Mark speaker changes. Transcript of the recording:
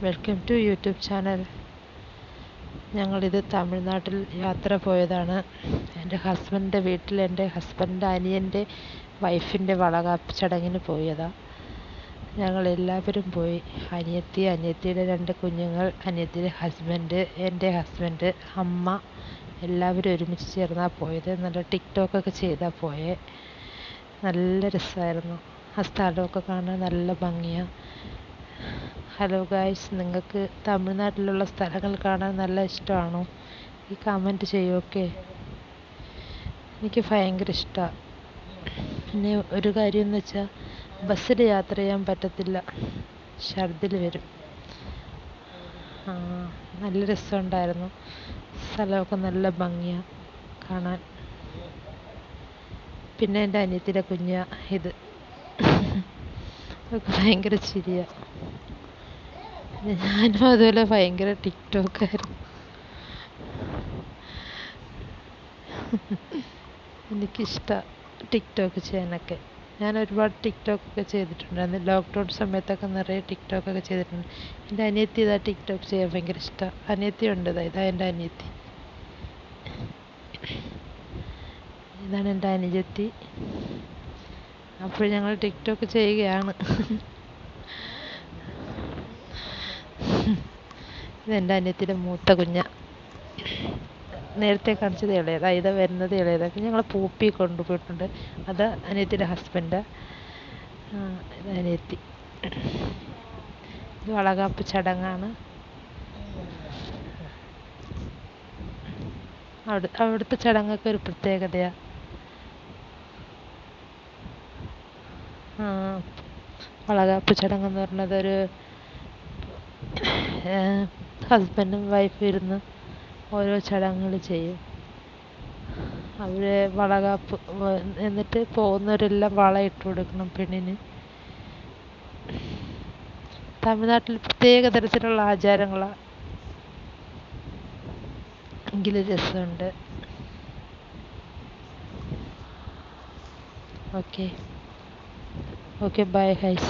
Speaker 1: Welcome to YouTube channel. ഞങ്ങളിത് തമിഴ്നാട്ടിൽ യാത്ര പോയതാണ്. എൻ്റെ ഹസ്ബൻഡിൻ്റെ വീട്ടിൽ എൻ്റെ ഹസ്ബൻഡിൻ്റെ അനിയൻ്റെ വൈഫിൻ്റെ വളകാപ്പ് ചടങ്ങിന് പോയതാണ്. ഞങ്ങളെല്ലാവരും പോയി. അനിയത്തിയുടെ 2 കുഞ്ഞുങ്ങൾ, അനിയത്തിയുടെ ഹസ്ബൻഡ്, എൻ്റെ ഹസ്ബൻഡ്, അമ്മ, എല്ലാവരും ഒരുമിച്ച് ചേർന്നാണ് പോയത്. നല്ല ടിക്ടോക്കൊക്കെ ചെയ്താൽ പോയേ. നല്ല രസമായിരുന്നു. ആ സ്ഥലമൊക്കെ കാണാൻ നല്ല ഭംഗിയാണ്. ഹലോ ഗായ്സ്, നിങ്ങൾക്ക് തമിഴ്നാട്ടിലുള്ള സ്ഥലങ്ങൾ കാണാൻ നല്ല ഇഷ്ടമാണോ? ഈ കമൻറ്റ് ചെയ്യൂ. ഓക്കെ, എനിക്ക് ഭയങ്കര ഇഷ്ടമാണ്. പിന്നെ ഒരു കാര്യം എന്ന് വെച്ചാൽ ബസ്സിൽ യാത്ര ചെയ്യാൻ പറ്റത്തില്ല, ഛർദിൽ വരും. നല്ല രസമുണ്ടായിരുന്നു. സ്ഥലമൊക്കെ നല്ല ഭംഗിയാണ് കാണാൻ. പിന്നെ എൻ്റെ അനിയത്തിയുടെ കുഞ്ഞ ഇത് ഭയങ്കര ചിരിയാണ്. ഞാനും അതുപോലെ ഭയങ്കര ടിക്ടോക്കായിരുന്നു. എനിക്കിഷ്ടമാണ് ടിക്ടോക്ക് ചെയ്യാനൊക്കെ. ഞാൻ ഒരുപാട് ടിക്ടോക്കൊക്കെ ചെയ്തിട്ടുണ്ട്. അന്ന് ലോക്ക്ഡൗൺ സമയത്തൊക്കെ നിറയെ ടിക്ടോക്കൊക്കെ ചെയ്തിട്ടുണ്ട്. എൻ്റെ അനിയത്തി ഇതാ ടിക്ടോക്ക് ചെയ്യാൻ ഭയങ്കര ഇഷ്ടമാണ്. അനിയത്തി ഉണ്ട്, ഇതാ എൻ്റെ അനിയത്തി. ഇതാണ് എൻ്റെ അനുജത്തി. അപ്പോൾ ഞങ്ങൾ ടിക്ടോക്ക് ചെയ്യുകയാണ്. ഇതെൻ്റെ അനിയത്തിയുടെ മൂത്ത കുഞ്ഞ. നേരത്തെ കാണിച്ചത് ഇളയതാ, ഇത് വരുന്നത് ഇളയതാ. ഞങ്ങൾ പൂപ്പി കൊണ്ടുപോയിട്ടുണ്ട്. അത് അനിയത്തിയുടെ ഹസ്ബൻഡ്. ഇത് അനിയത്തി. ഇത് വളകാപ്പ് ചടങ്ങാണ്. അവിടുത്തെ ചടങ്ങൊക്കെ ഒരു പ്രത്യേകതയാണ്. വളകാപ്പ് ചടങ്ങെന്ന് പറഞ്ഞത് ഒരു ഹസ്ബൻഡും വൈഫും ഇരുന്ന് ഓരോ ചടങ്ങുകൾ ചെയ്യും. അവർ വളകാപ്പ് എന്നിട്ട് പോകുന്നവരെല്ലാം വള ഇട്ട് കൊടുക്കണം പെണ്ണിന്. തമിഴ്നാട്ടിൽ പ്രത്യേക തരത്തിലുള്ള ആചാരങ്ങളാണ്, എങ്കിലും രസമുണ്ട്. Okay, bye guys.